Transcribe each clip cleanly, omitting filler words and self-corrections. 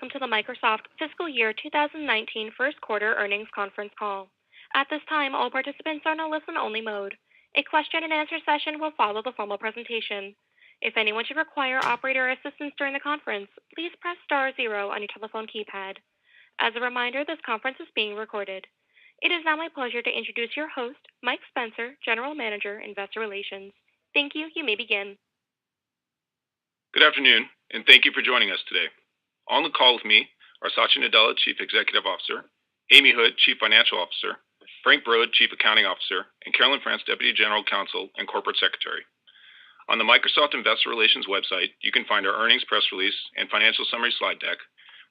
welcome to the Microsoft Fiscal Year 2019 First Quarter Earnings Conference Call. At this time, all participants are in a listen-only mode. A question-and-answer session will follow the formal presentation. If anyone should require operator assistance during the conference, please press star zero on your telephone keypad. As a reminder, this conference is being recorded. It is now my pleasure to introduce your host, Mike Spencer, General Manager, Investor Relations. Thank you. You may begin. Good afternoon, and thank you for joining us today. On the call with me are Satya Nadella, Chief Executive Officer, Amy Hood, Chief Financial Officer, Frank Brod, Chief Accounting Officer, and Carolyn France, Deputy General Counsel and Corporate Secretary. On the Microsoft Investor Relations website, you can find our earnings press release and financial summary slide deck,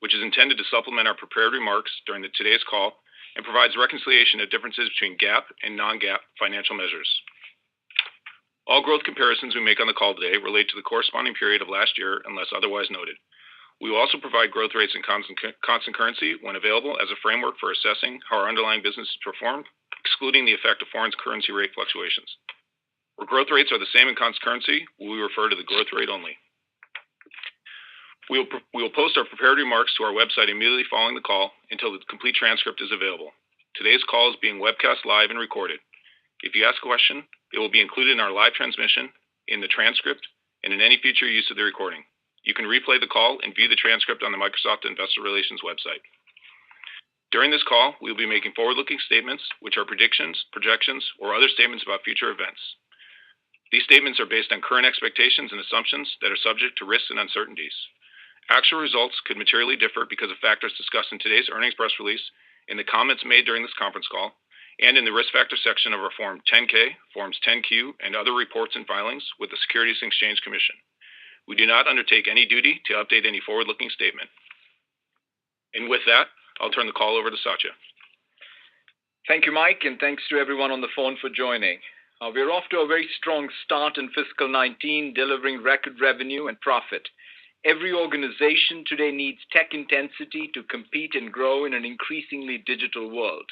which is intended to supplement our prepared remarks during today's call and provides reconciliation of differences between GAAP and non-GAAP financial measures. All growth comparisons we make on the call today relate to the corresponding period of last year unless otherwise noted. We will also provide growth rates in constant currency when available as a framework for assessing how our underlying business is performed, excluding the effect of foreign currency rate fluctuations. Where growth rates are the same in constant currency, we refer to the growth rate only. We will post our prepared remarks to our website immediately following the call until the complete transcript is available. Today's call is being webcast live and recorded. If you ask a question, it will be included in our live transmission, in the transcript, and in any future use of the recording. You can replay the call and view the transcript on the Microsoft Investor Relations website. During this call, we will be making forward-looking statements, which are predictions, projections, or other statements about future events. These statements are based on current expectations and assumptions that are subject to risks and uncertainties. Actual results could materially differ because of factors discussed in today's earnings press release, in the comments made during this conference call, and in the Risk Factor section of our Form 10-K, Forms 10-Q, and other reports and filings with the Securities and Exchange Commission. We do not undertake any duty to update any forward-looking statement. And with that, I'll turn the call over to Satya. Thank you, Mike, and thanks to everyone on the phone for joining. We're off to a very strong start in fiscal 19, delivering record revenue and profit. Every organization today needs tech intensity to compete and grow in an increasingly digital world.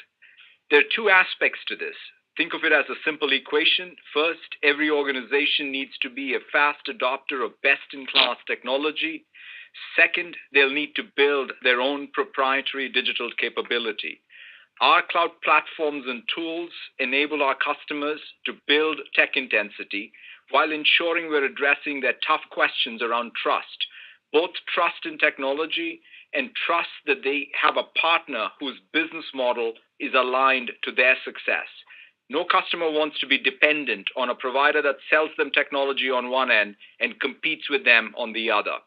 There are two aspects to this. Think of it as a simple equation. First, every organization needs to be a fast adopter of best-in-class technology. Second, they'll need to build their own proprietary digital capability. Our cloud platforms and tools enable our customers to build tech intensity while ensuring we're addressing their tough questions around trust, both trust in technology and trust that they have a partner whose business model is aligned to their success. No customer wants to be dependent on a provider that sells them technology on one end and competes with them on the other.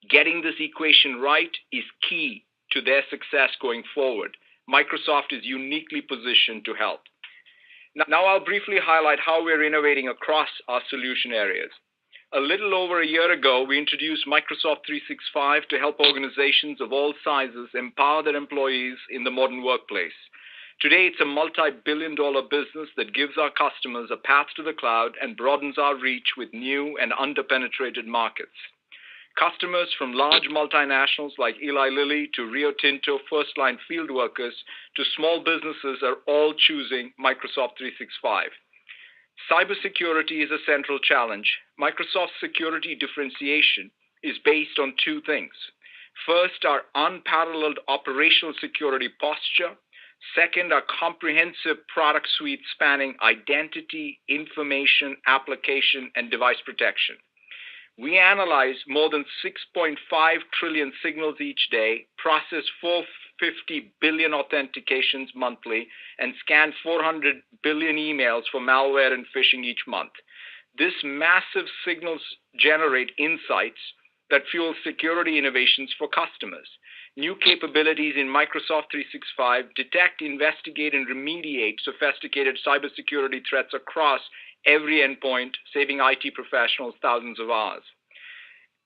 Getting this equation right is key to their success going forward. Microsoft is uniquely positioned to help. Now I'll briefly highlight how we're innovating across our solution areas. A little over a year ago, we introduced Microsoft 365 to help organizations of all sizes empower their employees in the modern workplace. Today, it's a multi-billion-dollar business that gives our customers a path to the cloud and broadens our reach with new and underpenetrated markets. Customers from large multinationals like Eli Lilly to Rio Tinto first-line field workers to small businesses are all choosing Microsoft 365. Cybersecurity is a central challenge. Microsoft's security differentiation is based on two things. First, our unparalleled operational security posture. Second, our comprehensive product suite spanning identity, information, application, and device protection. We analyze more than 6.5 trillion signals each day, process 450 billion authentications monthly, and scan 400 billion emails for malware and phishing each month. This massive signals generate insights that fuel security innovations for customers. New capabilities in Microsoft 365 detect, investigate, and remediate sophisticated cybersecurity threats across every endpoint, saving IT professionals thousands of hours.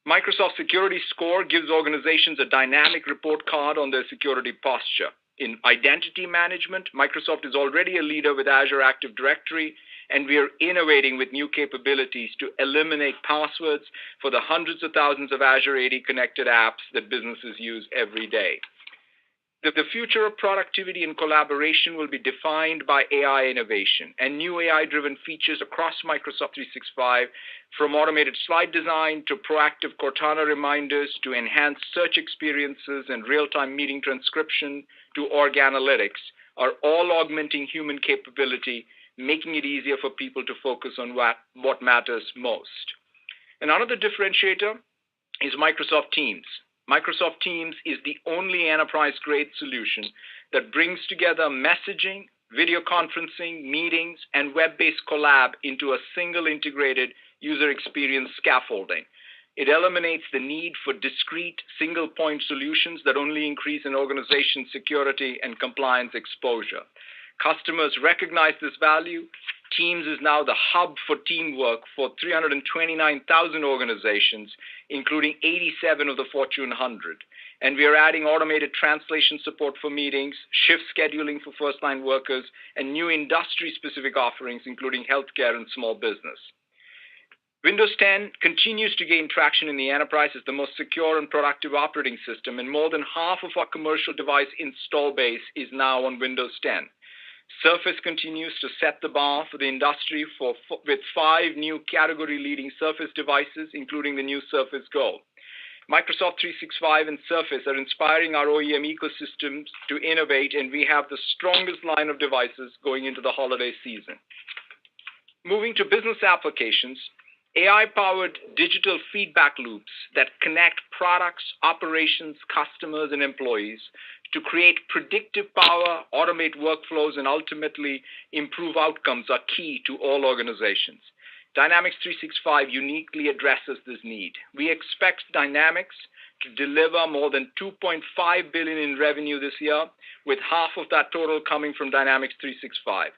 Microsoft Security Score gives organizations a dynamic report card on their security posture. In identity management, Microsoft is already a leader with Azure Active Directory, and we are innovating with new capabilities to eliminate passwords for the hundreds of thousands of Azure AD connected apps that businesses use every day. The future of productivity and collaboration will be defined by AI innovation and new AI-driven features across Microsoft 365, from automated slide design to proactive Cortana reminders to enhanced search experiences and real-time meeting transcription to org analytics, are all augmenting human capability, making it easier for people to focus on what matters most. And another differentiator is Microsoft Teams. Microsoft Teams is the only enterprise-grade solution that brings together messaging, video conferencing, meetings, and web-based collab into a single integrated user experience scaffolding. It eliminates the need for discrete single-point solutions that only increase an organization's security and compliance exposure. Customers recognize this value. Teams is now the hub for teamwork for 329,000 organizations, including 87 of the Fortune 100. And we are adding automated translation support for meetings, shift scheduling for first-line workers, and new industry-specific offerings, including healthcare and small business. Windows 10 continues to gain traction in the enterprise as the most secure and productive operating system, and more than half of our commercial device install base is now on Windows 10. Surface continues to set the bar for the industry with 5 new category-leading Surface devices, including the new Surface Go. Microsoft 365 and Surface are inspiring our OEM ecosystems to innovate, and we have the strongest line of devices going into the holiday season. Moving to business applications, AI-powered digital feedback loops that connect products, operations, customers, and employees to create predictive power, automate workflows, and ultimately improve outcomes are key to all organizations. Dynamics 365 uniquely addresses this need. We expect Dynamics to deliver more than $2.5 billion in revenue this year, with half of that total coming from Dynamics 365.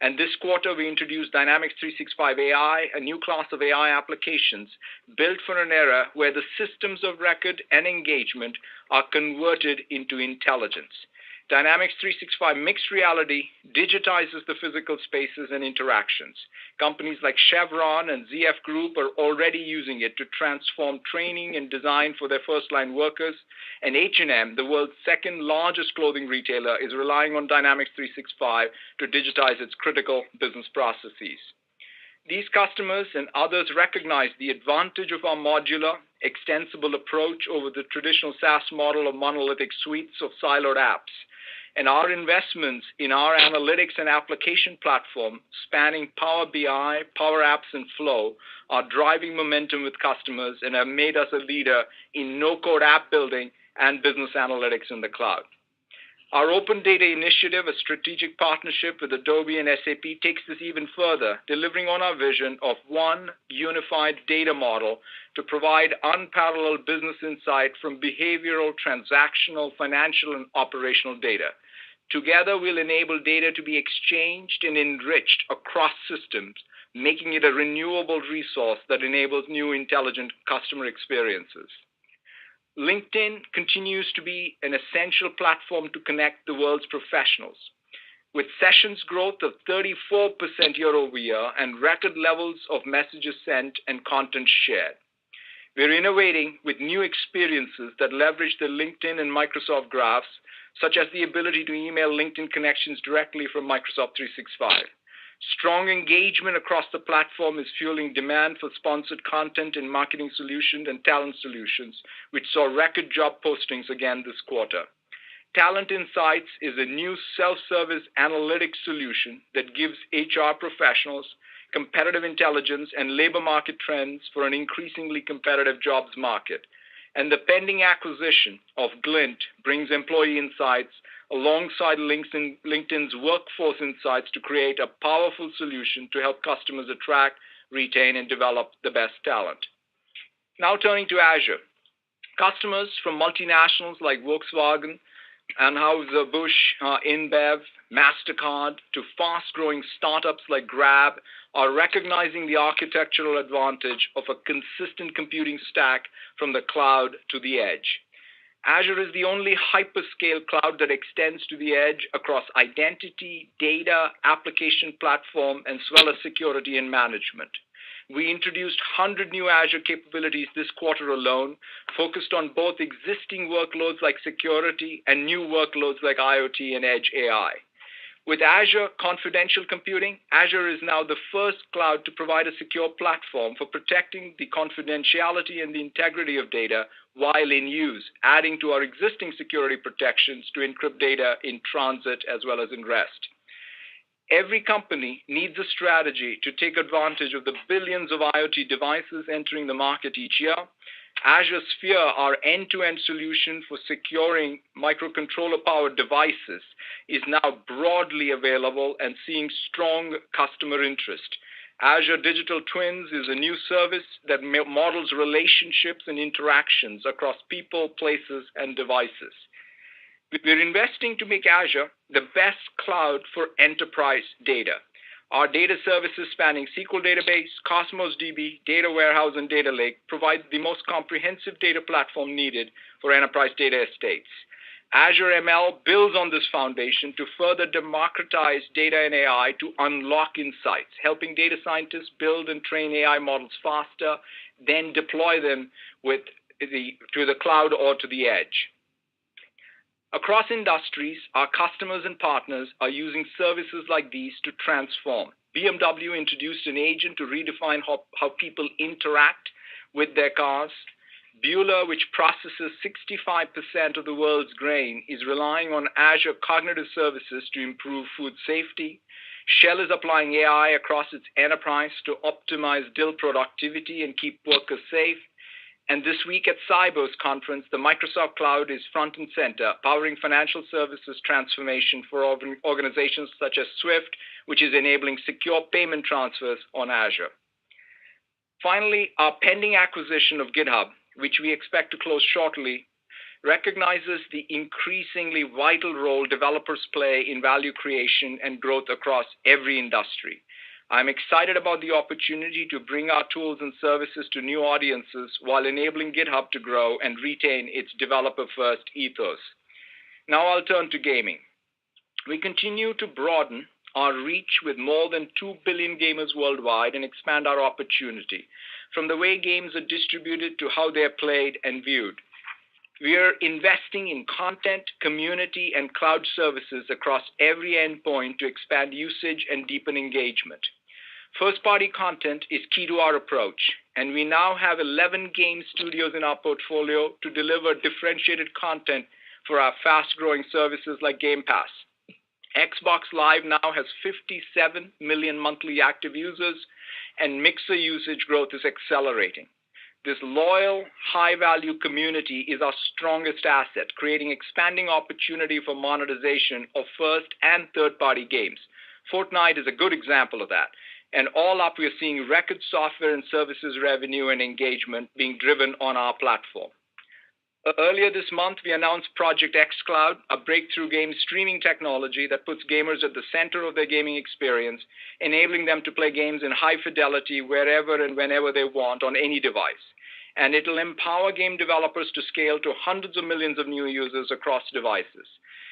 And this quarter, we introduced Dynamics 365 AI, a new class of AI applications built for an era where the systems of record and engagement are converted into intelligence. Dynamics 365 Mixed Reality digitizes the physical spaces and interactions. Companies like Chevron and ZF Group are already using it to transform training and design for their first-line workers, and H&M, the world's second largest clothing retailer, is relying on Dynamics 365 to digitize its critical business processes. These customers and others recognize the advantage of our modular, extensible approach over the traditional SaaS model of monolithic suites of siloed apps. And our investments in our analytics and application platform, spanning Power BI, Power Apps, and Flow, are driving momentum with customers and have made us a leader in no-code app building and business analytics in the cloud. Our Open Data Initiative, a strategic partnership with Adobe and SAP, takes this even further, delivering on our vision of one unified data model to provide unparalleled business insight from behavioral, transactional, financial, and operational data. Together, we'll enable data to be exchanged and enriched across systems, making it a renewable resource that enables new intelligent customer experiences. LinkedIn continues to be an essential platform to connect the world's professionals. With sessions growth of 34% year over year and record levels of messages sent and content shared. We're innovating with new experiences that leverage the LinkedIn and Microsoft graphs, such as the ability to email LinkedIn connections directly from Microsoft 365. Strong engagement across the platform is fueling demand for sponsored content in marketing solutions and talent solutions, which saw record job postings again this quarter. Talent Insights is a new self-service analytics solution that gives HR professionals competitive intelligence and labor market trends for an increasingly competitive jobs market. And the pending acquisition of Glint brings employee insights alongside LinkedIn's workforce insights to create a powerful solution to help customers attract, retain, and develop the best talent. Now turning to Azure. Customers from multinationals like Volkswagen, Anheuser-Busch, InBev, MasterCard, to fast-growing startups like Grab are recognizing the architectural advantage of a consistent computing stack from the cloud to the edge. Azure is the only hyperscale cloud that extends to the edge across identity, data, application platform, as well as security and management. We introduced 100 new Azure capabilities this quarter alone, focused on both existing workloads like security and new workloads like IoT and Edge AI. With Azure Confidential Computing, Azure is now the first cloud to provide a secure platform for protecting the confidentiality and the integrity of data while in use, adding to our existing security protections to encrypt data in transit as well as in rest. Every company needs a strategy to take advantage of the billions of IoT devices entering the market each year. Azure Sphere, our end-to-end solution for securing microcontroller-powered devices, is now broadly available and seeing strong customer interest. Azure Digital Twins is a new service that models relationships and interactions across people, places, and devices. We're investing to make Azure the best cloud for enterprise data. Our data services spanning SQL Database, Cosmos DB, Data Warehouse, and Data Lake provide the most comprehensive data platform needed for enterprise data estates. Azure ML builds on this foundation to further democratize data and AI to unlock insights, helping data scientists build and train AI models faster, then deploy them to the cloud or to the edge. Across industries, our customers and partners are using services like these to transform. BMW introduced an agent to redefine how people interact with their cars. Bühler, which processes 65% of the world's grain, is relying on Azure Cognitive Services to improve food safety. Shell is applying AI across its enterprise to optimize deal productivity and keep workers safe. And this week at Cyber's conference, the Microsoft Cloud is front and center, powering financial services transformation for organizations such as Swift, which is enabling secure payment transfers on Azure. Finally, our pending acquisition of GitHub, which we expect to close shortly, recognizes the increasingly vital role developers play in value creation and growth across every industry. I'm excited about the opportunity to bring our tools and services to new audiences while enabling GitHub to grow and retain its developer-first ethos. Now I'll turn to gaming. We continue to broaden our reach with more than 2 billion gamers worldwide and expand our opportunity, from the way games are distributed to how they are played and viewed. We are investing in content, community, and cloud services across every endpoint to expand usage and deepen engagement. First-party content is key to our approach, and we now have 11 game studios in our portfolio to deliver differentiated content for our fast-growing services like Game Pass. Xbox Live now has 57 million monthly active users, and Mixer usage growth is accelerating. This loyal, high-value community is our strongest asset, creating expanding opportunity for monetization of first- and third-party games. Fortnite is a good example of that. And all up, we are seeing record software and services revenue and engagement being driven on our platform. Earlier this month, we announced Project xCloud, a breakthrough game streaming technology that puts gamers at the center of their gaming experience, enabling them to play games in high fidelity wherever and whenever they want on any device. And it'll empower game developers to scale to hundreds of millions of new users across devices.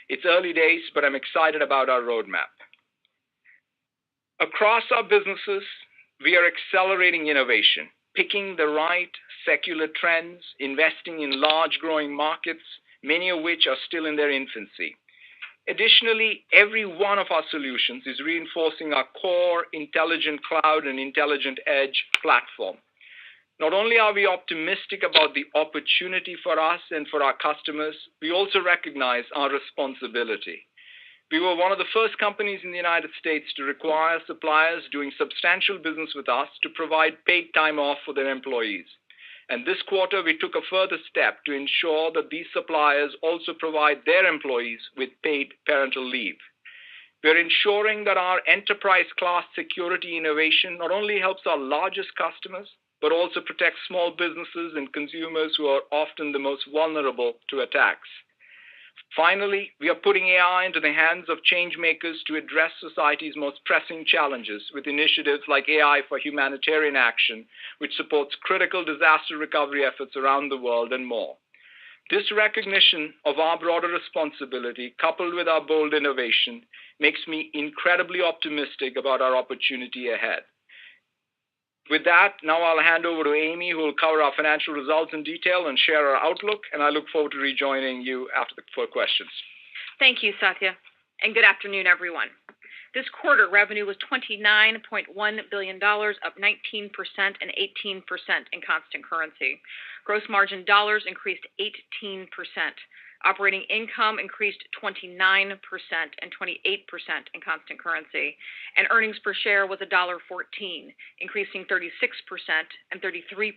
It's early days, but I'm excited about our roadmap. Across our businesses, we are accelerating innovation, picking the right secular trends, investing in large growing markets, many of which are still in their infancy. Additionally, every one of our solutions is reinforcing our core intelligent cloud and intelligent edge platform. Not only are we optimistic about the opportunity for us and for our customers, we also recognize our responsibility. We were one of the first companies in the United States to require suppliers doing substantial business with us to provide paid time off for their employees. And this quarter, we took a further step to ensure that these suppliers also provide their employees with paid parental leave. We're ensuring that our enterprise-class security innovation not only helps our largest customers, but also protects small businesses and consumers who are often the most vulnerable to attacks. Finally, we are putting AI into the hands of change makers to address society's most pressing challenges with initiatives like AI for Humanitarian Action, which supports critical disaster recovery efforts around the world and more. This recognition of our broader responsibility, coupled with our bold innovation, makes me incredibly optimistic about our opportunity ahead. With that, now I'll hand over to Amy, who will cover our financial results in detail and share our outlook, and I look forward to rejoining you for questions. Thank you, Satya, and good afternoon, everyone. This quarter, revenue was $29.1 billion, up 19% and 18% in constant currency. Gross margin dollars increased 18%. Operating income increased 29% and 28% in constant currency, and earnings per share was $1.14, increasing 36% and 33%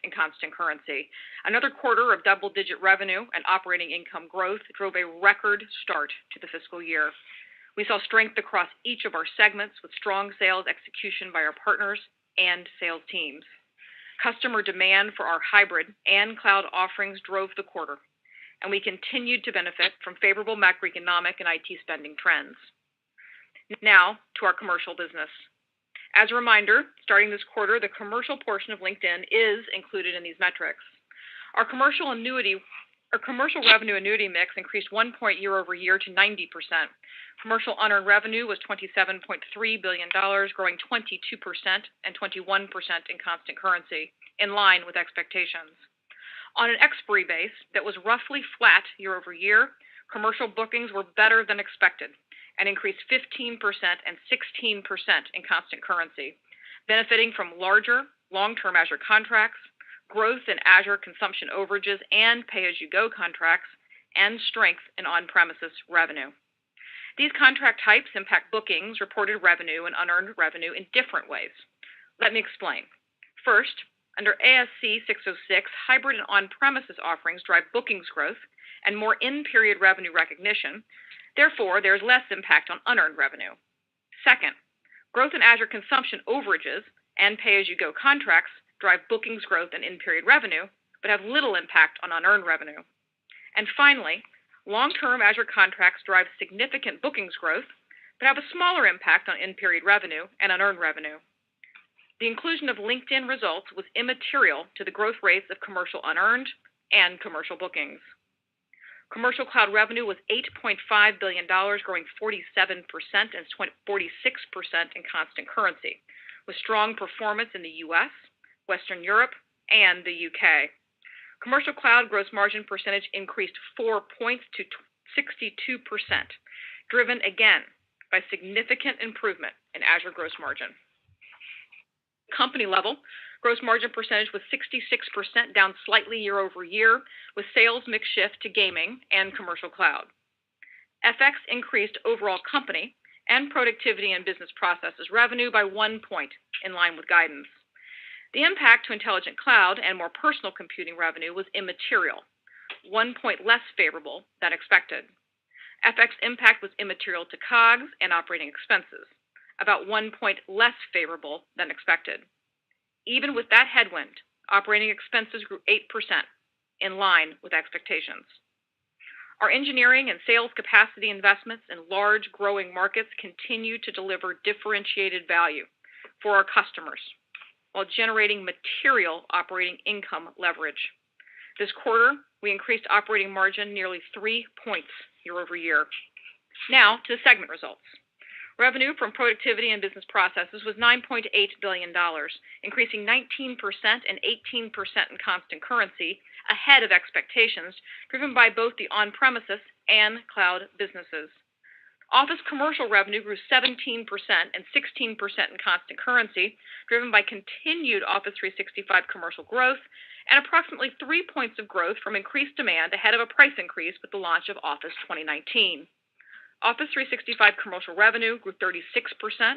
in constant currency. Another quarter of double-digit revenue and operating income growth drove a record start to the fiscal year. We saw strength across each of our segments with strong sales execution by our partners and sales teams. Customer demand for our hybrid and cloud offerings drove the quarter, and we continued to benefit from favorable macroeconomic and IT spending trends. Now to our commercial business. As a reminder, starting this quarter, the commercial portion of LinkedIn is included in these metrics. Our commercial revenue annuity mix increased 1 point year over year to 90%. Commercial unearned revenue was $27.3 billion, growing 22% and 21% in constant currency, in line with expectations. On an expiry base that was roughly flat year over year, commercial bookings were better than expected and increased 15% and 16% in constant currency, benefiting from larger, long-term Azure contracts, growth in Azure consumption overages and pay-as-you-go contracts, and strength in on-premises revenue. These contract types impact bookings, reported revenue, and unearned revenue in different ways. Let me explain. First, under ASC 606, hybrid and on-premises offerings drive bookings growth and more in-period revenue recognition. Therefore, there is less impact on unearned revenue. Second, growth in Azure consumption overages and pay-as-you-go contracts drive bookings growth and in-period revenue, but have little impact on unearned revenue. And finally, long-term Azure contracts drive significant bookings growth, but have a smaller impact on in-period revenue and unearned revenue. The inclusion of LinkedIn results was immaterial to the growth rates of commercial unearned and commercial bookings. Commercial cloud revenue was $8.5 billion, growing 47% and 46% in constant currency, with strong performance in the U.S., Western Europe, and the UK. Commercial cloud gross margin percentage increased 4 points to 62%, driven again by significant improvement in Azure gross margin. Company level, gross margin percentage was 66%, down slightly year over year, with sales mix shift to gaming and commercial cloud. FX increased overall company and productivity and business processes revenue by 1 point, in line with guidance. The impact to intelligent cloud and more personal computing revenue was immaterial, 1 point less favorable than expected. FX impact was immaterial to COGS and operating expenses, about 1 point less favorable than expected. Even with that headwind, operating expenses grew 8%, in line with expectations. Our engineering and sales capacity investments in large growing markets continue to deliver differentiated value for our customers, while generating material operating income leverage. This quarter, we increased operating margin nearly 3 points year over year. Now to the segment results. Revenue from productivity and business processes was $9.8 billion, increasing 19% and 18% in constant currency, ahead of expectations, driven by both the on-premises and cloud businesses. Office commercial revenue grew 17% and 16% in constant currency, driven by continued Office 365 commercial growth and approximately 3 points of growth from increased demand ahead of a price increase with the launch of Office 2019. Office 365 commercial revenue grew 36%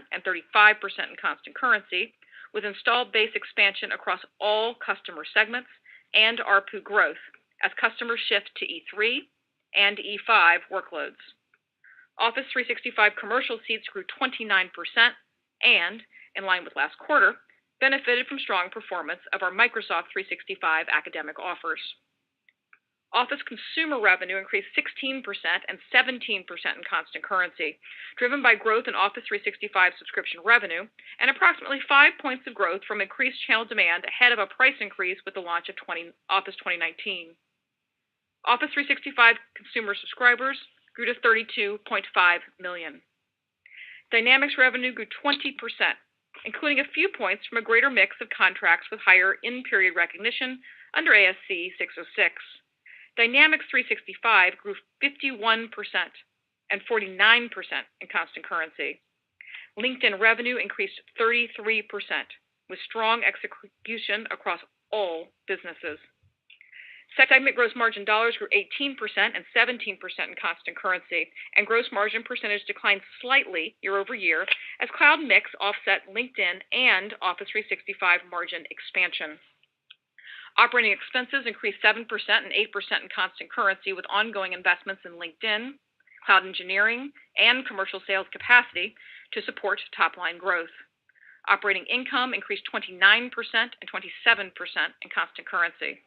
and 35% in constant currency, with installed base expansion across all customer segments and ARPU growth as customers shift to E3 and E5 workloads. Office 365 commercial seats grew 29% and, in line with last quarter, benefited from strong performance of our Microsoft 365 academic offers. Office consumer revenue increased 16% and 17% in constant currency, driven by growth in Office 365 subscription revenue and approximately 5 points of growth from increased channel demand ahead of a price increase with the launch of Office 2019. Office 365 consumer subscribers grew to 32.5 million. Dynamics revenue grew 20%, including a few points from a greater mix of contracts with higher in-period recognition under ASC 606. Dynamics 365 grew 51% and 49% in constant currency. LinkedIn revenue increased 33%, with strong execution across all businesses. Segment gross margin dollars grew 18% and 17% in constant currency, and gross margin percentage declined slightly year over year as cloud mix offset LinkedIn and Office 365 margin expansion. Operating expenses increased 7% and 8% in constant currency, with ongoing investments in LinkedIn, cloud engineering, and commercial sales capacity to support top-line growth. Operating income increased 29% and 27% in constant currency.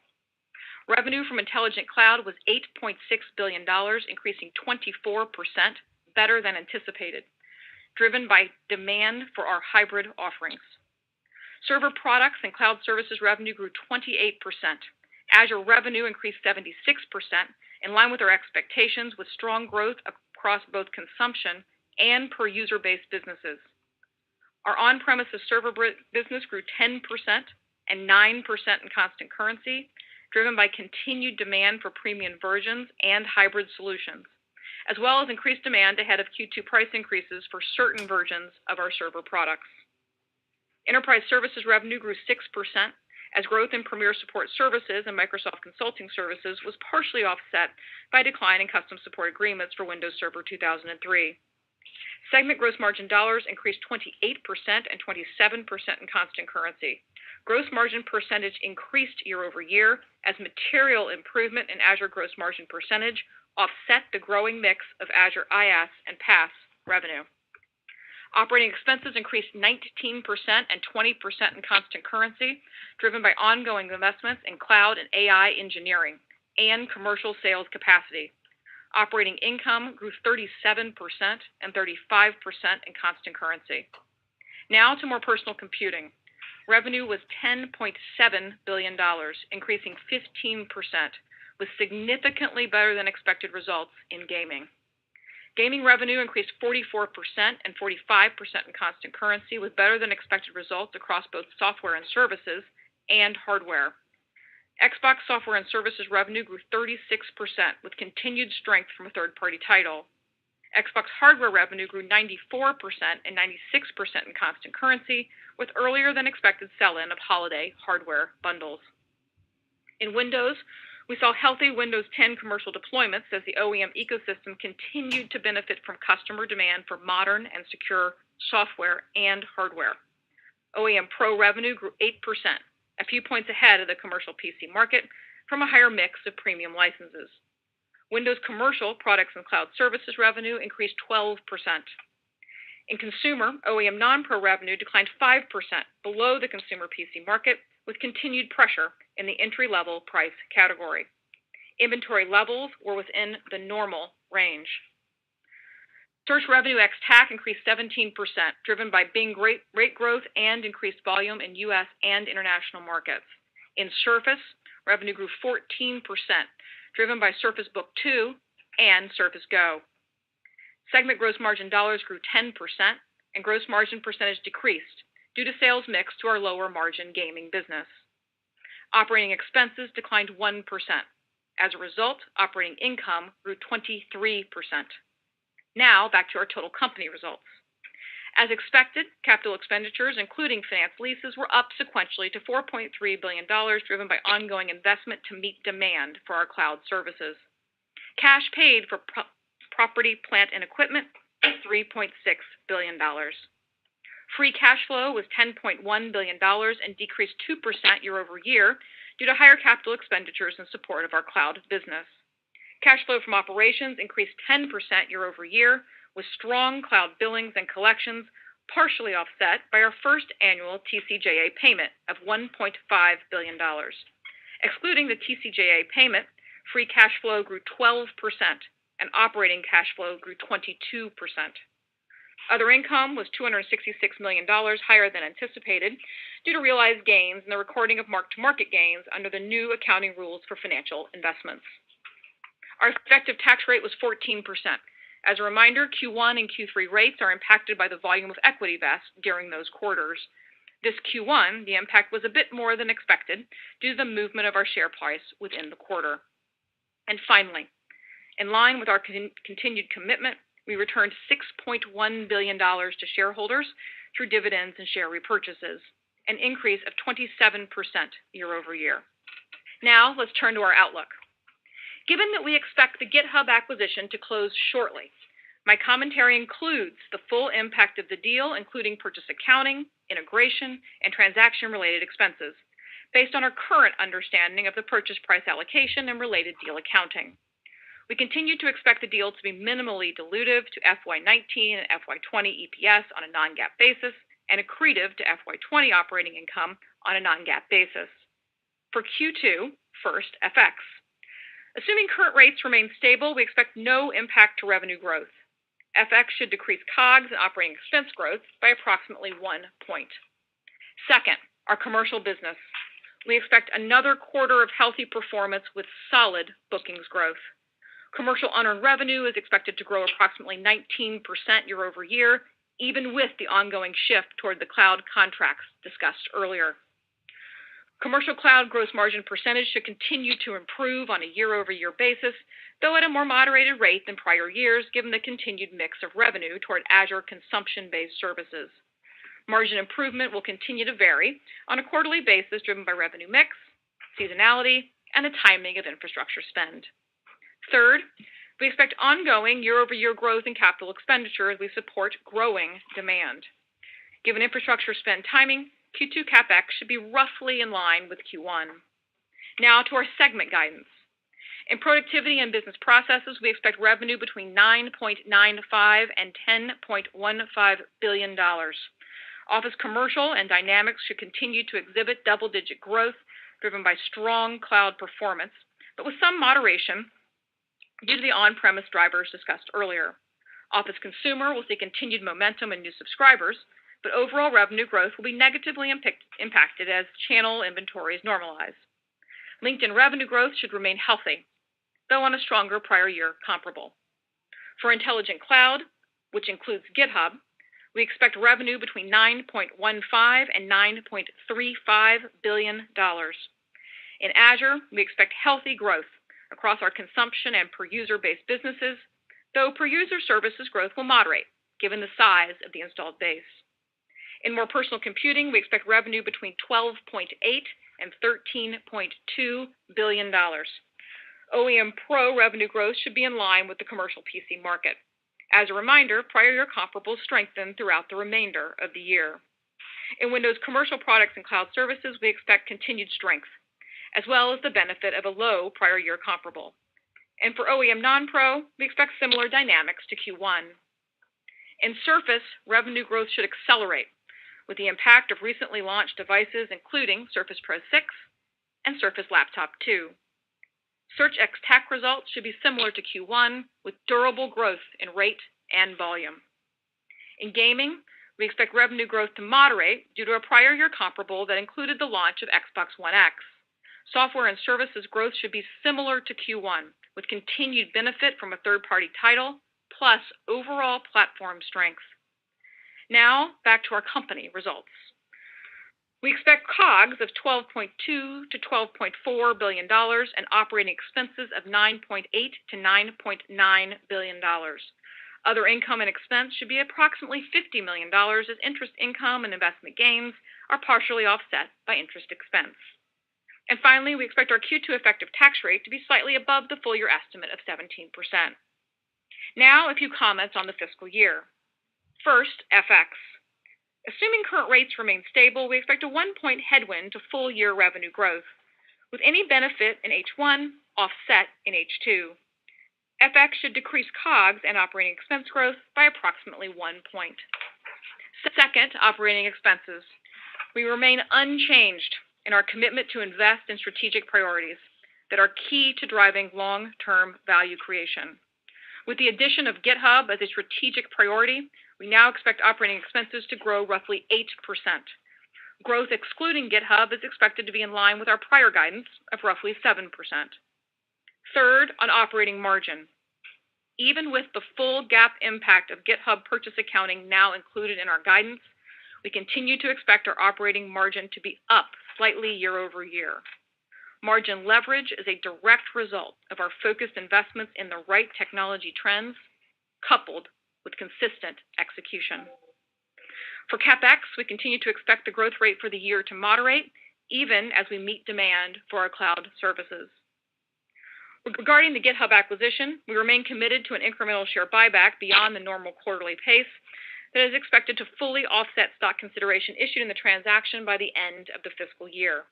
Revenue from Intelligent Cloud was $8.6 billion, increasing 24%, better than anticipated, driven by demand for our hybrid offerings. Server products and cloud services revenue grew 28%. Azure revenue increased 76%, in line with our expectations, with strong growth across both consumption and per-user-based businesses. Our on-premises server business grew 10% and 9% in constant currency, driven by continued demand for premium versions and hybrid solutions, as well as increased demand ahead of Q2 price increases for certain versions of our server products. Enterprise services revenue grew 6%, as growth in Premier Support Services and Microsoft Consulting Services was partially offset by a decline in custom support agreements for Windows Server 2003. Segment gross margin dollars increased 28% and 27% in constant currency. Gross margin percentage increased year over year as material improvement in Azure gross margin percentage offset the growing mix of Azure IaaS and PaaS revenue. Operating expenses increased 19% and 20% in constant currency, driven by ongoing investments in cloud and AI engineering and commercial sales capacity. Operating income grew 37% and 35% in constant currency. Now to more personal computing. Revenue was $10.7 billion, increasing 15%, with significantly better than expected results in gaming. Gaming revenue increased 44% and 45% in constant currency, with better than expected results across both software and services and hardware. Xbox software and services revenue grew 36%, with continued strength from a third-party title. Xbox hardware revenue grew 94% and 96% in constant currency, with earlier than expected sell-in of holiday hardware bundles. In Windows, we saw healthy Windows 10 commercial deployments as the OEM ecosystem continued to benefit from customer demand for modern and secure software and hardware. OEM Pro revenue grew 8%, a few points ahead of the commercial PC market from a higher mix of premium licenses. Windows commercial products and cloud services revenue increased 12%. In consumer, OEM non-Pro revenue declined 5%, below the consumer PC market, with continued pressure in the entry-level price category. Inventory levels were within the normal range. Search revenue ex-TAC increased 17%, driven by Bing rate growth and increased volume in U.S. and international markets. In Surface, revenue grew 14%, driven by Surface Book 2 and Surface Go. Segment gross margin dollars grew 10%, and gross margin percentage decreased due to sales mix to our lower margin gaming business. Operating expenses declined 1%. As a result, operating income grew 23%. Now, back to our total company results. As expected, capital expenditures, including finance leases, were up sequentially to $4.3 billion, driven by ongoing investment to meet demand for our cloud services. Cash paid for property, plant, and equipment was $3.6 billion. Free cash flow was $10.1 billion and decreased 2% year over year due to higher capital expenditures in support of our cloud business. Cash flow from operations increased 10% year over year, with strong cloud billings and collections, partially offset by our first annual TCJA payment of $1.5 billion. Excluding the TCJA payment, free cash flow grew 12%, and operating cash flow grew 22%. Other income was $266 million, higher than anticipated, due to realized gains and the recording of mark-to-market gains under the new accounting rules for financial investments. Our effective tax rate was 14%, As a reminder, Q1 and Q3 rates are impacted by the volume of equity vest during those quarters. This Q1, the impact was a bit more than expected due to the movement of our share price within the quarter. And finally, in line with our continued commitment, we returned $6.1 billion to shareholders through dividends and share repurchases, an increase of 27% year over year. Now, let's turn to our outlook. Given that we expect the GitHub acquisition to close shortly, my commentary includes the full impact of the deal, including purchase accounting, integration, and transaction-related expenses, based on our current understanding of the purchase price allocation and related deal accounting. We continue to expect the deal to be minimally dilutive to FY19 and FY20 EPS on a non-GAAP basis and accretive to FY20 operating income on a non-GAAP basis. For Q2, first, FX. Assuming current rates remain stable, we expect no impact to revenue growth. FX should decrease COGS and operating expense growth by approximately 1 point. Second, our commercial business. We expect another quarter of healthy performance with solid bookings growth. Commercial unearned revenue is expected to grow approximately 19% year over year, even with the ongoing shift toward the cloud contracts discussed earlier. Commercial cloud gross margin percentage should continue to improve on a year-over-year basis, though at a more moderated rate than prior years, given the continued mix of revenue toward Azure consumption-based services. Margin improvement will continue to vary on a quarterly basis, driven by revenue mix, seasonality, and the timing of infrastructure spend. Third, we expect ongoing year-over-year growth in capital expenditure as we support growing demand. Given infrastructure spend timing, Q2 CapEx should be roughly in line with Q1. Now to our segment guidance. In productivity and business processes, we expect revenue between $9.95 and $10.15 billion. Office Commercial and Dynamics should continue to exhibit double-digit growth, driven by strong cloud performance, but with some moderation due to the on-premise drivers discussed earlier. Office Consumer will see continued momentum and new subscribers, but overall revenue growth will be negatively impacted as channel inventories normalize. LinkedIn revenue growth should remain healthy, though on a stronger prior year comparable. For Intelligent Cloud, which includes GitHub, we expect revenue between $9.15 and $9.35 billion. In Azure, we expect healthy growth across our consumption and per-user-based businesses, though per-user services growth will moderate, given the size of the installed base. In more personal computing, we expect revenue between $12.8 and $13.2 billion. OEM Pro revenue growth should be in line with the commercial PC market. As a reminder, prior year comparables strengthen throughout the remainder of the year. In Windows Commercial Products and Cloud Services, we expect continued strength, as well as the benefit of a low prior year comparable. And for OEM Non-Pro, we expect similar dynamics to Q1. In Surface, revenue growth should accelerate, with the impact of recently launched devices including Surface Pro 6 and Surface Laptop 2. Search ex-TAC results should be similar to Q1, with durable growth in rate and volume. In gaming, we expect revenue growth to moderate due to a prior year comparable that included the launch of Xbox One X. Software and services growth should be similar to Q1, with continued benefit from a third-party title, plus overall platform strength. Now, back to our company results. We expect COGS of $12.2 to $12.4 billion and operating expenses of $9.8 to $9.9 billion. Other income and expense should be approximately $50 million as interest income and investment gains are partially offset by interest expense. And finally, we expect our Q2 effective tax rate to be slightly above the full year estimate of 17%. Now, a few comments on the fiscal year. First, FX. Assuming current rates remain stable, we expect a 1-point headwind to full-year revenue growth, with any benefit in H1 offset in H2. FX should decrease COGS and operating expense growth by approximately 1 point. Second, operating expenses. We remain unchanged in our commitment to invest in strategic priorities that are key to driving long-term value creation. With the addition of GitHub as a strategic priority, we now expect operating expenses to grow roughly 8%. Growth excluding GitHub is expected to be in line with our prior guidance of roughly 7%. Third, on operating margin. Even with the full GAAP impact of GitHub purchase accounting now included in our guidance, we continue to expect our operating margin to be up slightly year over year. Margin leverage is a direct result of our focused investments in the right technology trends, coupled with consistent execution. For CapEx, we continue to expect the growth rate for the year to moderate, even as we meet demand for our cloud services. Regarding the GitHub acquisition, we remain committed to an incremental share buyback beyond the normal quarterly pace that is expected to fully offset stock consideration issued in the transaction by the end of the fiscal year.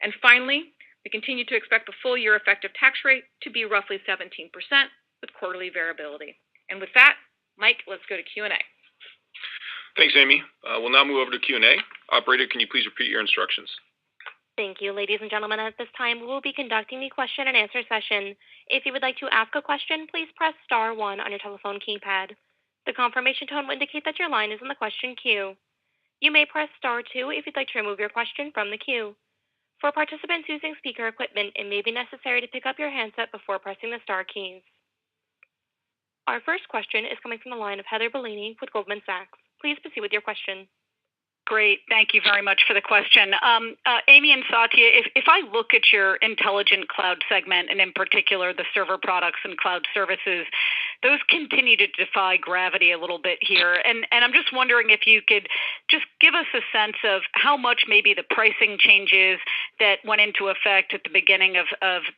And finally, we continue to expect the full year effective tax rate to be roughly 17% with quarterly variability. And with that, Mike, let's go to Q&A. Thanks, Amy. We'll now move over to Q&A. Operator, can you please repeat your instructions? Thank you, ladies and gentlemen. At this time, we will be conducting the question and answer session. If you would like to ask a question, please press star 1 on your telephone keypad. The confirmation tone will indicate that your line is in the question queue. You may press star 2 if you'd like to remove your question from the queue. For participants using speaker equipment, it may be necessary to pick up your handset before pressing the star keys. Our first question is coming from the line of Heather Bellini with Goldman Sachs. Please proceed with your question. Great. Thank you very much for the question. Amy and Satya, if I look at your intelligent cloud segment, and in particular the server products and cloud services, those continue to defy gravity a little bit here. And I'm just wondering if you could just give us a sense of how much maybe the pricing changes that went into effect at the beginning of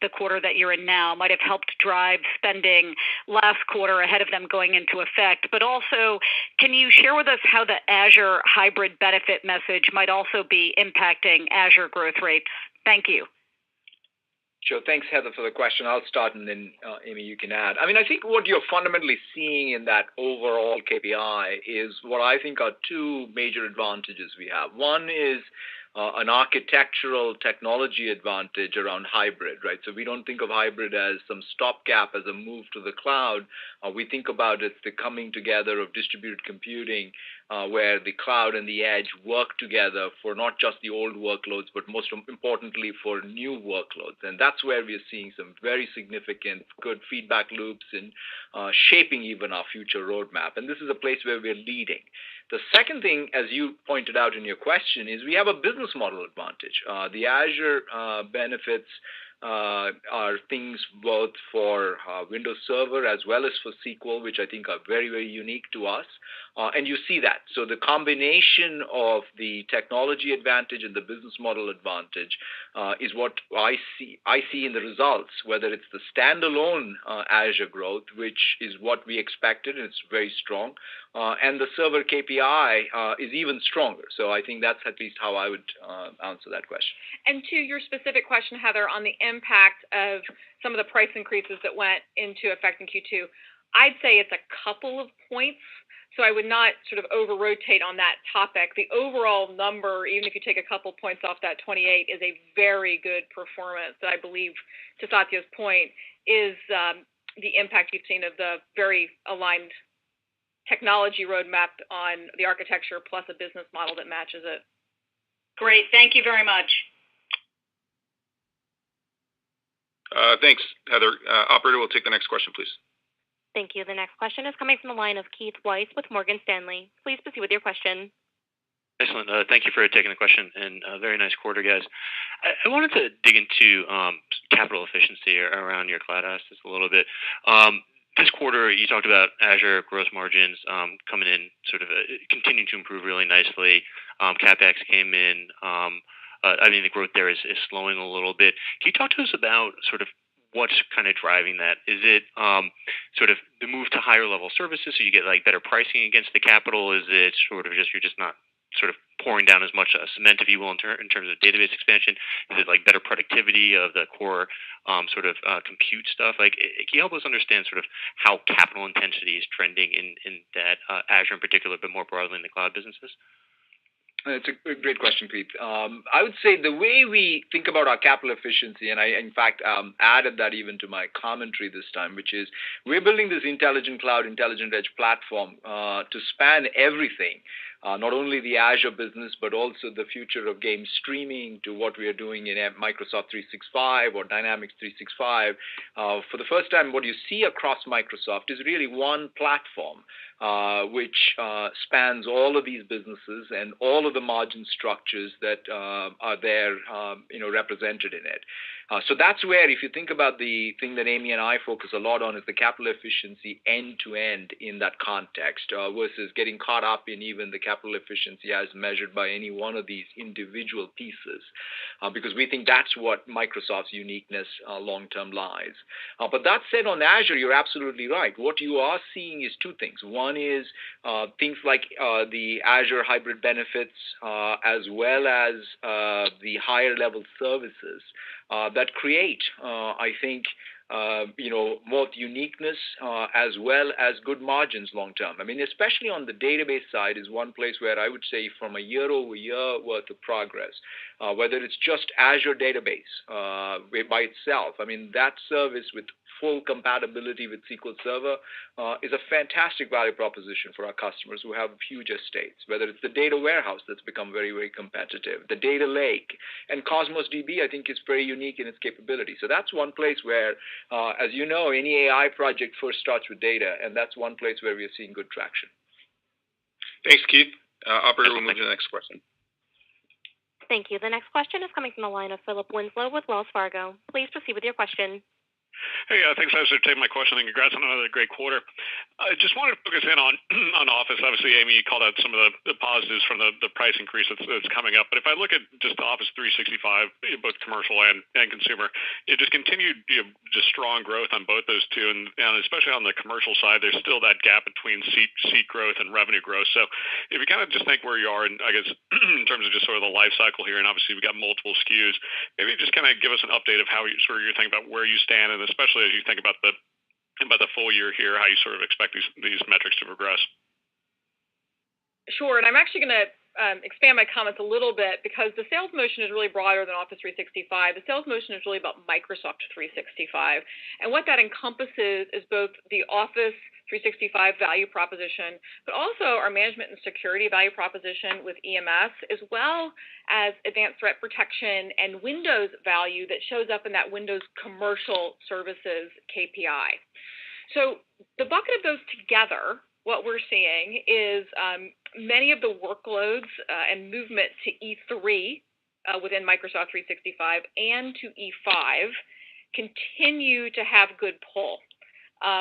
the quarter that you're in now might have helped drive spending last quarter ahead of them going into effect. But also, can you share with us how the Azure hybrid benefit message might also be impacting Azure growth rates? Thank you. Sure. Thanks, Heather, for the question. I'll start, and then, Amy, you can add. I mean, I think what you're fundamentally seeing in that overall KPI is what I think are two major advantages we have. One is an architectural technology advantage around hybrid, right? So we don't think of hybrid as some stopgap, as a move to the cloud. We think about it the coming together of distributed computing, where the cloud and the edge work together for not just the old workloads, but most importantly for new workloads. And that's where we're seeing some very significant good feedback loops in shaping even our future roadmap. And this is a place where we're leading. The second thing, as you pointed out in your question, is we have a business model advantage. The Azure benefits are things both for Windows Server as well as for SQL, which I think are very, very unique to us. And you see that. So the combination of the technology advantage and the business model advantage is what I see in the results, whether it's the standalone Azure growth, which is what we expected, and it's very strong, and the server KPI is even stronger. So I think that's at least how I would answer that question. And to your specific question, Heather, on the impact of some of the price increases that went into effect in Q2, I'd say it's a couple of points. So I would not sort of over-rotate on that topic. The overall number, even if you take a couple points off that 28, is a very good performance that I believe, to Satya's point, is the impact you've seen of the very aligned technology roadmap on the architecture plus a business model that matches it. Great. Thank you very much. Thanks, Heather. Operator, we'll take the next question, please. Thank you. The next question is coming from the line of Keith Weiss with Morgan Stanley. Please proceed with your question. Excellent. Thank you for taking the question, and very nice quarter, guys. I wanted to dig into capital efficiency around your cloud assets a little bit. This quarter, you talked about Azure gross margins coming in, sort of continuing to improve really nicely. CapEx came in. The growth there is slowing a little bit. Can you talk to us about sort of what's kind of driving that? Is it sort of the move to higher level services so you get like better pricing against the capital? Is it sort of just you're just not sort of pouring down as much cement, if you will, in terms of database expansion? Is it like better productivity of the core sort of compute stuff? Like, can you help us understand sort of how capital intensity is trending in that Azure in particular, but more broadly in the cloud businesses? It's a great question, Pete. I would say the way we think about our capital efficiency, and I, in fact, added that even to my commentary this time, which is we're building this intelligent cloud, intelligent edge platform to span everything not only the Azure business, but also the future of game streaming to what we are doing in Microsoft 365 or Dynamics 365. For the first time, what you see across Microsoft is really one platform which spans all of these businesses and all of the margin structures that are there, represented in it. So that's where, if you think about the thing that Amy and I focus a lot on, is the capital efficiency end to end in that context, versus getting caught up in even the capital efficiency as measured by any one of these individual pieces, because we think that's what Microsoft's uniqueness long term lies. But that said, on Azure, you're absolutely right. What you are seeing is two things. One is things like the Azure hybrid benefits, as well as the higher level services that create, I think, both uniqueness as well as good margins long term. I mean, especially on the database side is one place where I would say from a year-over-year worth of progress, whether it's just Azure database by itself. I mean, that service with full compatibility with SQL Server is a fantastic value proposition for our customers who have huge estates, whether it's the data warehouse that's become very, very competitive, the data lake, and Cosmos DB, I think, is very unique in its capability. So that's one place where, as you know, any AI project first starts with data, and that's one place where we are seeing good traction. Thanks, Keith. Operator, we'll move to the next question. Thank you. The next question is coming from the line of Philip Winslow with Wells Fargo. Please proceed with your question. Hey, thanks guys for taking my question, and congrats on another great quarter. I just wanted to focus in on Office. Obviously, Amy, you called out some of the positives from the price increase that's coming up. But if I look at just Office 365, both commercial and consumer, it just continued just strong growth on both those two, and especially on the commercial side, there's still that gap between seat growth and revenue growth. So if you kind of just think where you are, and I guess in terms of just sort of the life cycle here, and obviously we've got multiple SKUs, maybe just kind of give us an update of how you're thinking about where you stand, and especially as you think about the full year here, how you sort of expect these metrics to progress. Sure, and I'm actually going to expand my comments a little bit, because the sales motion is really broader than Office 365. The sales motion is really about Microsoft 365, and what that encompasses is both the Office 365 value proposition, but also our management and security value proposition with EMS, as well as advanced threat protection and Windows value that shows up in that Windows commercial services KPI. So the bucket of those together, what we're seeing is many of the workloads and movement to E3 within Microsoft 365 and to E5 continue to have good pull.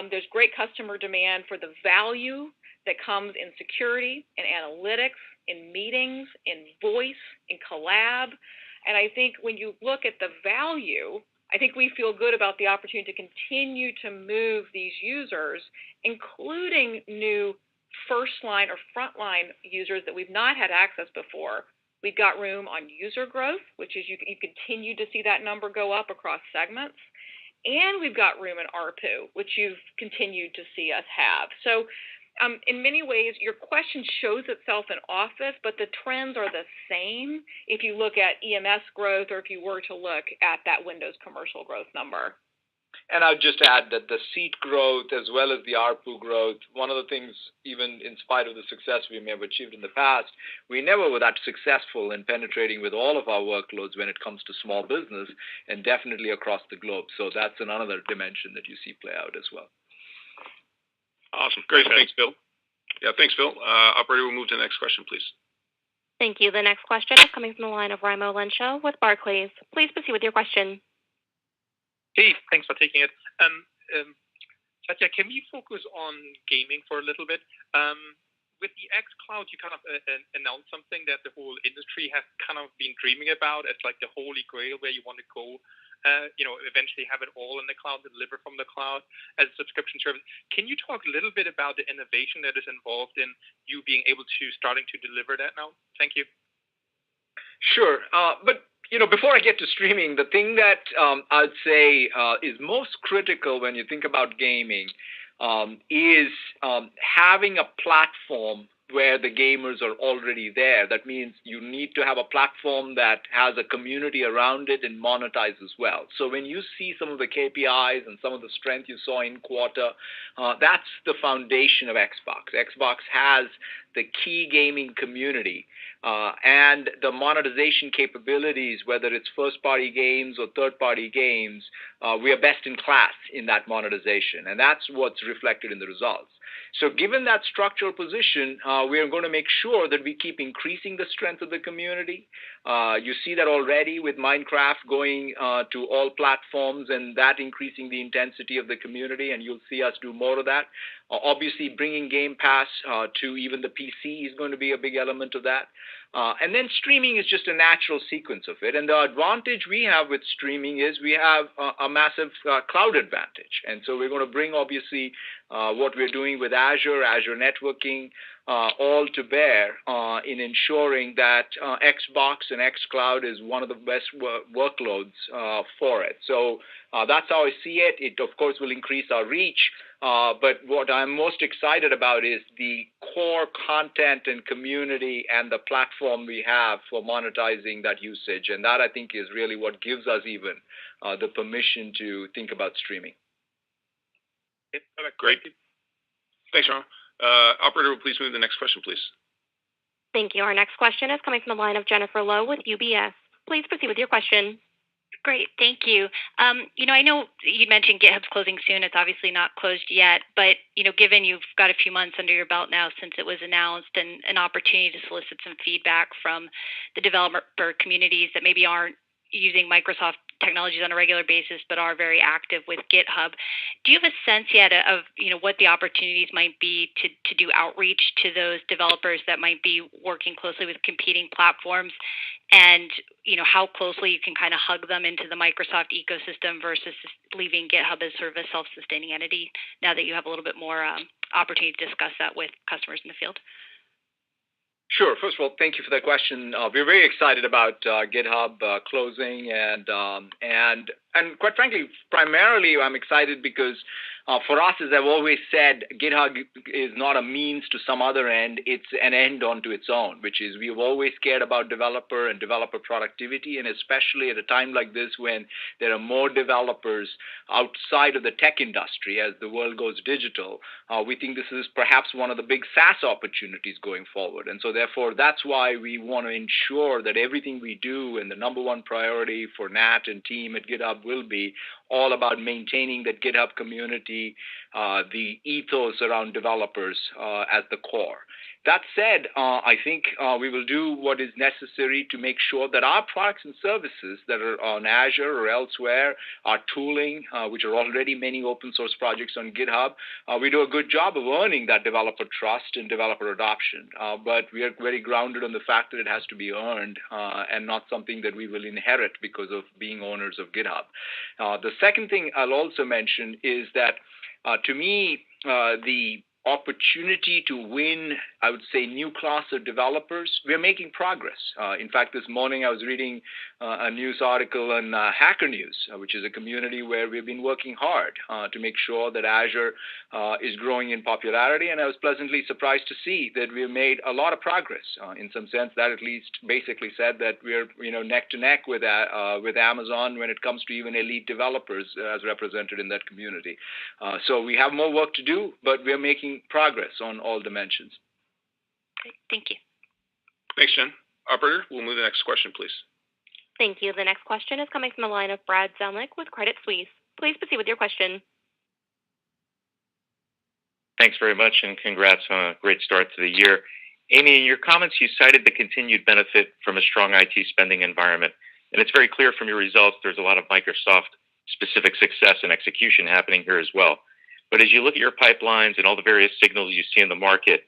There's great customer demand for the value that comes in security, in analytics, in meetings, in voice, in collab. And I think when you look at the value, I think we feel good about the opportunity to continue to move these users, including new first-line or front-line users that we've not had access before. We've got room on user growth, which is you continue to see that number go up across segments. And we've got room in ARPU, which you've continued to see us have. So in many ways, your question shows itself in Office, but the trends are the same if you look at EMS growth or if you were to look at that Windows commercial growth number. And I'll just add that the seat growth as well as the ARPU growth, one of the things, even in spite of the success we may have achieved in the past, we never were that successful in penetrating with all of our workloads when it comes to small business, and definitely across the globe. So that's another dimension that you see play out as well. Awesome. Great. Thanks, Phil. Yeah, thanks, Phil. Operator, we'll move to the next question, please. Thank you. The next question is coming from the line of Raimo Lenschow with Barclays. Please proceed with your question. Hey, thanks for taking it. Satya, can we focus on gaming for a little bit? With the xCloud, you kind of announced something that the whole industry has kind of been dreaming about. It's like the holy grail where you want to go, eventually have it all in the cloud, deliver from the cloud as a subscription service. Can you talk a little bit about the innovation that is involved in you being able to starting to deliver that now? Thank you. Sure. But before I get to streaming, the thing that I'd say is most critical when you think about gaming is having a platform where the gamers are already there. That means you need to have a platform that has a community around it and monetize as well. So when you see some of the KPIs and some of the strength you saw in quarter, that's the foundation of Xbox. Xbox has the key gaming community and the monetization capabilities, whether it's first-party games or third-party games, we are best in class in that monetization, and that's what's reflected in the results. So given that structural position, we are going to make sure that we keep increasing the strength of the community. You see that already with Minecraft going to all platforms and that increasing the intensity of the community, and you'll see us do more of that. Obviously, bringing Game Pass to even the PC is going to be a big element of that. And then streaming is just a natural sequence of it. And the advantage we have with streaming is we have a massive cloud advantage. And so we're going to bring, obviously, what we're doing with Azure networking, all to bear in ensuring that Xbox and xCloud is one of the best workloads for it. So that's how I see it. It, of course, will increase our reach. But what I'm most excited about is the core content and community and the platform we have for monetizing that usage. And that, I think, is really what gives us even the permission to think about streaming. Great. Thanks, Ron. Operator, please move to the next question, please. Thank you. Our next question is coming from the line of Jennifer Lowe with UBS. Please proceed with your question. Great, thank you. I know you mentioned GitHub's closing soon. It's obviously not closed yet, but given you've got a few months under your belt now since it was announced, and an opportunity to solicit some feedback from the developer communities that maybe aren't using Microsoft technologies on a regular basis but are very active with GitHub, do you have a sense yet of what the opportunities might be to do outreach to those developers that might be working closely with competing platforms, and how closely you can kind of hug them into the Microsoft ecosystem versus leaving GitHub as sort of a self-sustaining entity now that you have a little bit more opportunity to discuss that with customers in the field? Sure. First of all, thank you for that question. We're very excited about GitHub closing, and quite frankly, primarily, I'm excited because for us, as I've always said, GitHub is not a means to some other end. It's an end unto its own, which is we've always cared about developer and developer productivity, and especially at a time like this when there are more developers outside of the tech industry as the world goes digital, we think this is perhaps one of the big SaaS opportunities going forward. And so therefore, that's why we want to ensure that everything we do, and the number one priority for Nat and team at GitHub will be all about maintaining that GitHub community, the ethos around developers at the core. That said, I think we will do what is necessary to make sure that our products and services that are on Azure or elsewhere, our tooling, which are already many open source projects on GitHub, we do a good job of earning that developer trust and developer adoption. But we are very grounded on the fact that it has to be earned and not something that we will inherit because of being owners of GitHub. The second thing I'll also mention is that to me, the opportunity to win, I would say, new class of developers, we're making progress. In fact, this morning I was reading a news article on Hacker News, which is a community where we've been working hard to make sure that Azure is growing in popularity, and I was pleasantly surprised to see that we've made a lot of progress. In some sense, that at least basically said that we're neck to neck with Amazon when it comes to even elite developers as represented in that community. So we have more work to do, but we're making progress on all dimensions. Great. Thank you. Thanks, Jen. Operator, we'll move to the next question, please. Thank you. The next question is coming from the line of Brad Zelnick with Credit Suisse. Please proceed with your question. Thanks very much, and congrats on a great start to the year. Amy, in your comments, you cited the continued benefit from a strong IT spending environment, and it's very clear from your results there's a lot of Microsoft-specific success and execution happening here as well. But as you look at your pipelines and all the various signals you see in the market,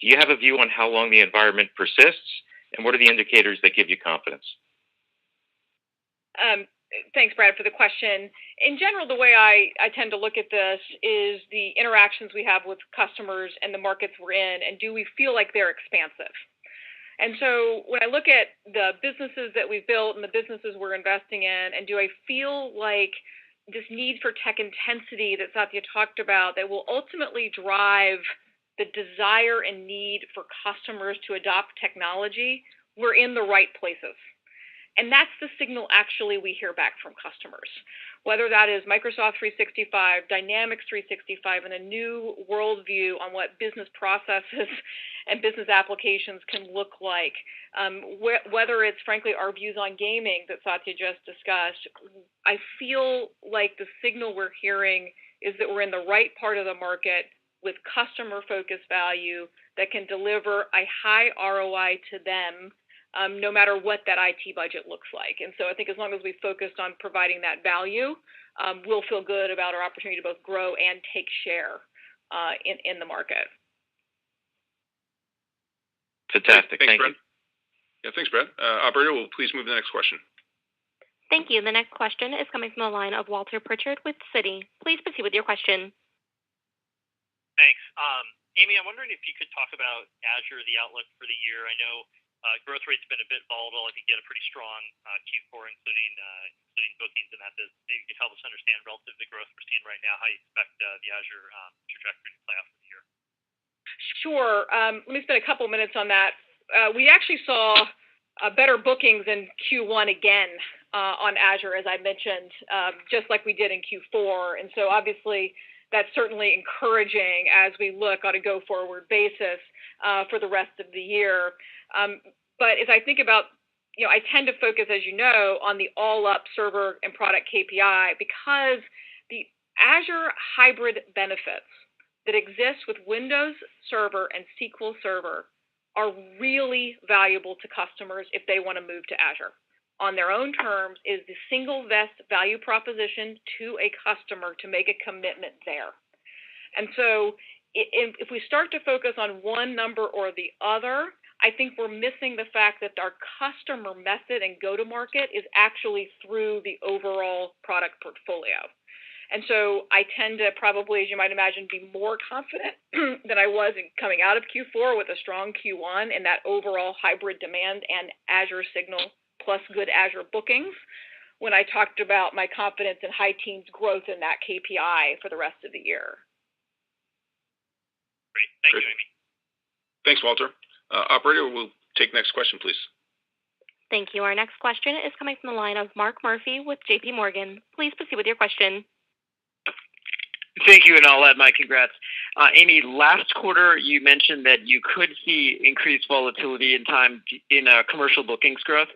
do you have a view on how long the environment persists, and what are the indicators that give you confidence? Thanks, Brad, for the question. In general, the way I tend to look at this is the interactions we have with customers and the markets we're in, and do we feel like they're expansive? And so when I look at the businesses that we've built and the businesses we're investing in, and do I feel like this need for tech intensity that Satya talked about that will ultimately drive the desire and need for customers to adopt technology, we're in the right places. And that's the signal actually we hear back from customers, whether that is Microsoft 365, Dynamics 365, and a new worldview on what business processes and business applications can look like, whether it's frankly our views on gaming that Satya just discussed. I feel like the signal we're hearing is that we're in the right part of the market with customer-focused value that can deliver a high ROI to them, no matter what that IT budget looks like. And so I think as long as we focused on providing that value, we'll feel good about our opportunity to both grow and take share in the market. Fantastic. Thanks, Thank Brett. you. Yeah, thanks, Brett. Operator, will please move to the next question. Thank you. The next question is coming from the line of Walter Pritchard with Citi. Please proceed with your question. Thanks. Amy, I'm wondering if you could talk about Azure, the outlook for the year. I know growth rate's been a bit volatile. I think you had a pretty strong Q4, including bookings in that business. Maybe you could help us understand relative to the growth we're seeing right now, how you expect the Azure trajectory to play out for the year. Sure. Let me spend a couple minutes on that. We actually saw better bookings in Q1 again on Azure, as I mentioned, just like we did in Q4. And so obviously that's certainly encouraging as we look on a go-forward basis for the rest of the year. But as I think about, I tend to focus, as you know, on the all-up server and product KPI because the Azure hybrid benefits that exist with Windows Server and SQL Server are really valuable to customers if they want to move to Azure. On their own terms is the single best value proposition to a customer to make a commitment there. And so if we start to focus on one number or the other, I think we're missing the fact that our customer method and go-to-market is actually through the overall product portfolio. And so I tend to probably, as you might imagine, be more confident than I was in coming out of Q4 with a strong Q1 and that overall hybrid demand and Azure signal plus good Azure bookings when I talked about my confidence in high teens growth in that KPI for the rest of the year. Great. Thank you, Amy. Thanks, Walter. Operator, we'll take next question, please. Thank you. Our next question is coming from the line of Mark Murphy with JP Morgan. Please proceed with your question. Thank you, and I'll add my congrats. Amy, last quarter you mentioned that you could see increased volatility in commercial bookings growth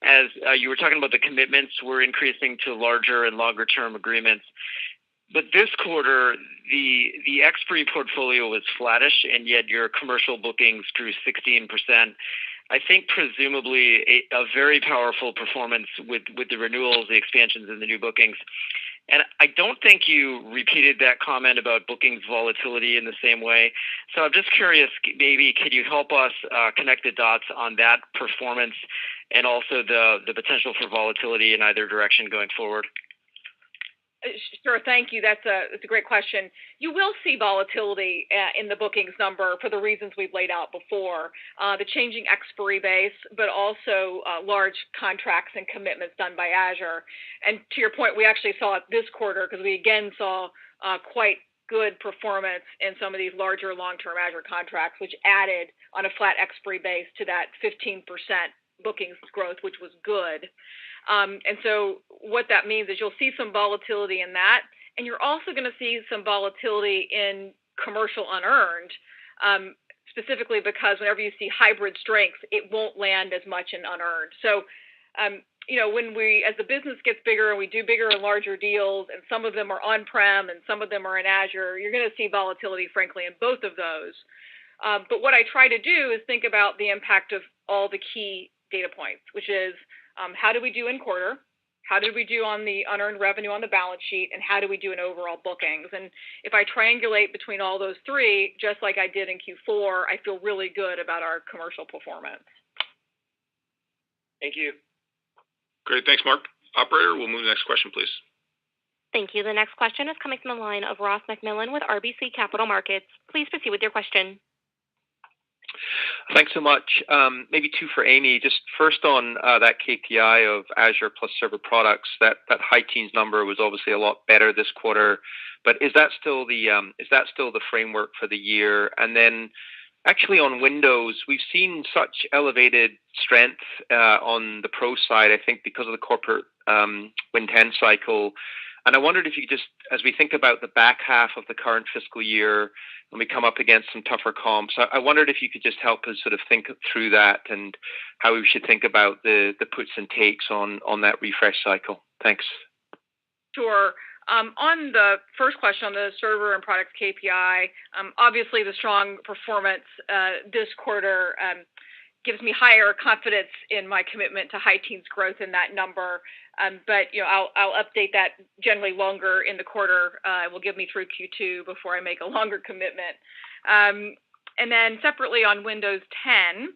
as you were talking about the commitments were increasing to larger and longer term agreements. But this quarter, the expiry portfolio was flattish, and yet your commercial bookings grew 16%. I think presumably a very powerful performance with the renewals, the expansions, and the new bookings. And I don't think you repeated that comment about bookings volatility in the same way. So I'm just curious, maybe could you help us connect the dots on that performance and also the potential for volatility in either direction going forward? Sure, thank you. That's a great question. You will see volatility in the bookings number for the reasons we've laid out before, the changing expiry base, but also large contracts and commitments done by Azure. And to your point, we actually saw it this quarter because we again saw quite good performance in some of these larger long-term Azure contracts, which added on a flat expiry base to that 15% bookings growth, which was good. And so what that means is you'll see some volatility in that, and you're also going to see some volatility in commercial unearned, specifically because whenever you see hybrid strengths, it won't land as much in unearned. So, when as the business gets bigger and we do bigger and larger deals, and some of them are on-prem and some of them are in Azure, you're going to see volatility, frankly, in both of those. But what I try to do is think about the impact of all the key data points, which is how do we do in quarter? How did we do on the unearned revenue on the balance sheet? And how do we do in overall bookings? And if I triangulate between all those three, just like I did in Q4, I feel really good about our commercial performance. Thank you. Great. Thanks, Mark. Operator, we'll move to the next question, please. Thank you. The next question is coming from the line of Ross McMillan with RBC Capital Markets. Please proceed with your question. Thanks so much. Maybe two for Amy. Just first on that KPI of Azure plus server products, that high teens number was obviously a lot better this quarter. But is that still the framework for the year? And then actually on Windows, we've seen such elevated strength on the Pro side, I think because of the corporate Win 10 cycle. And I wondered if you could just, as we think about the back half of the current fiscal year, when we come up against some tougher comps, I wondered if you could just help us sort of think through that and how we should think about the puts and takes on that refresh cycle. Thanks. Sure. On the first question on the server and products KPI, obviously the strong performance this quarter gives me higher confidence in my commitment to high teens growth in that number. But I'll update that generally longer in the quarter. It will give me through Q2 before I make a longer commitment. And then separately on Windows 10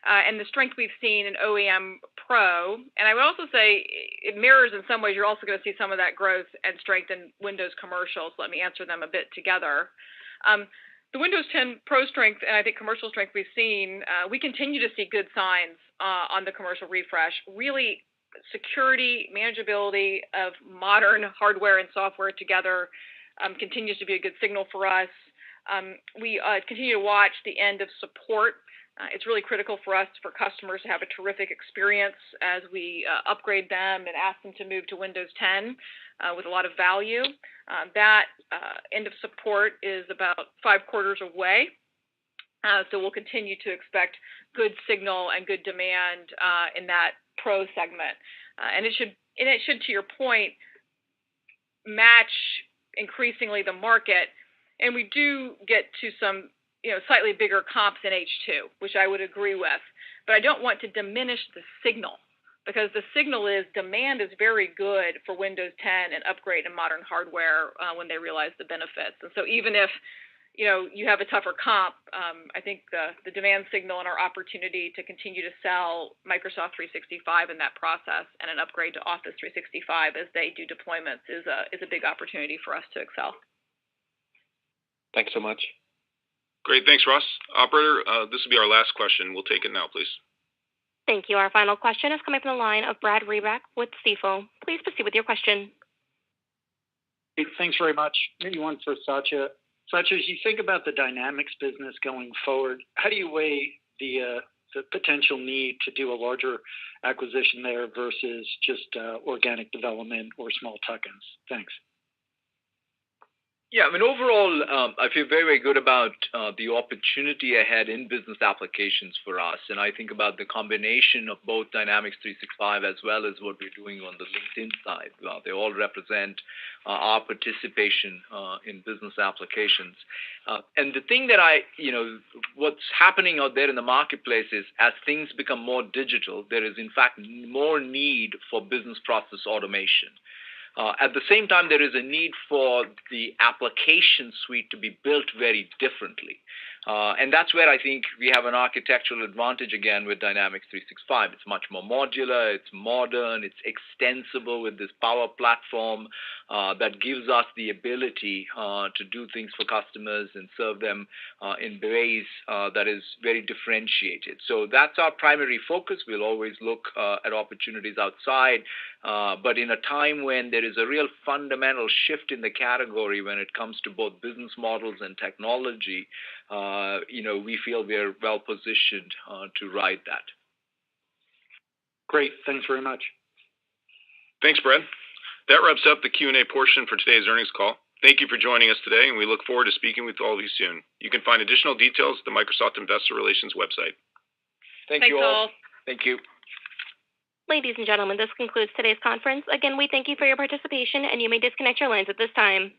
and the strength we've seen in OEM Pro, and I would also say it mirrors in some ways. You're also going to see some of that growth and strength in Windows Commercial. So let me answer them a bit together. The Windows 10 Pro strength and I think commercial strength we've seen, we continue to see good signs on the commercial refresh. Really, security, manageability of modern hardware and software together continues to be a good signal for us. We continue to watch the end of support. It's really critical for us, for customers to have a terrific experience as we upgrade them and ask them to move to Windows 10 with a lot of value. That end of support is about 5 quarters away. So we'll continue to expect good signal and good demand in that Pro segment. And it should, to your point, match increasingly the market. And we do get to some slightly bigger comps in H2, which I would agree with. But I don't want to diminish the signal, because the signal is demand is very good for Windows 10 and upgrade and modern hardware when they realize the benefits. And so even if you have a tougher comp, I think the demand signal and our opportunity to continue to sell Microsoft 365 in that process and an upgrade to Office 365 as they do deployments is a big opportunity for us to excel. Thanks so much. Great. Thanks, Ross. Operator, this will be our last question. We'll take it now, please. Thank you. Our final question is coming from the line of Brad Reback with Stifel. Please proceed with your question. Thanks very much. Maybe one for Satya. Satya, as you think about the Dynamics business going forward, how do you weigh the potential need to do a larger acquisition there versus just organic development or small tuck-ins? Thanks. Yeah, I mean, overall, I feel very, very good about the opportunity ahead in business applications for us. And I think about the combination of both Dynamics 365 as well as what we're doing on the LinkedIn side. They all represent our participation in business applications. And the thing that what's happening out there in the marketplace is as things become more digital, there is in fact more need for business process automation. At the same time, there is a need for the application suite to be built very differently. And that's where I think we have an architectural advantage again with Dynamics 365. It's much more modular, it's modern, it's extensible with this Power Platform that gives us the ability to do things for customers and serve them in ways that is very differentiated. So that's our primary focus. We'll always look at opportunities outside, but in a time when there is a real fundamental shift in the category when it comes to both business models and technology, we feel we're well positioned to ride that. Great. Thanks very much. Thanks, Brad. That wraps up the Q&A portion for today's earnings call. Thank you for joining us today, and we look forward to speaking with all of you soon. You can find additional details at the Microsoft Investor Relations website. Thanks you all. Thank you. Ladies and gentlemen, this concludes today's conference. Again, we thank you for your participation, and you may disconnect your lines at this time.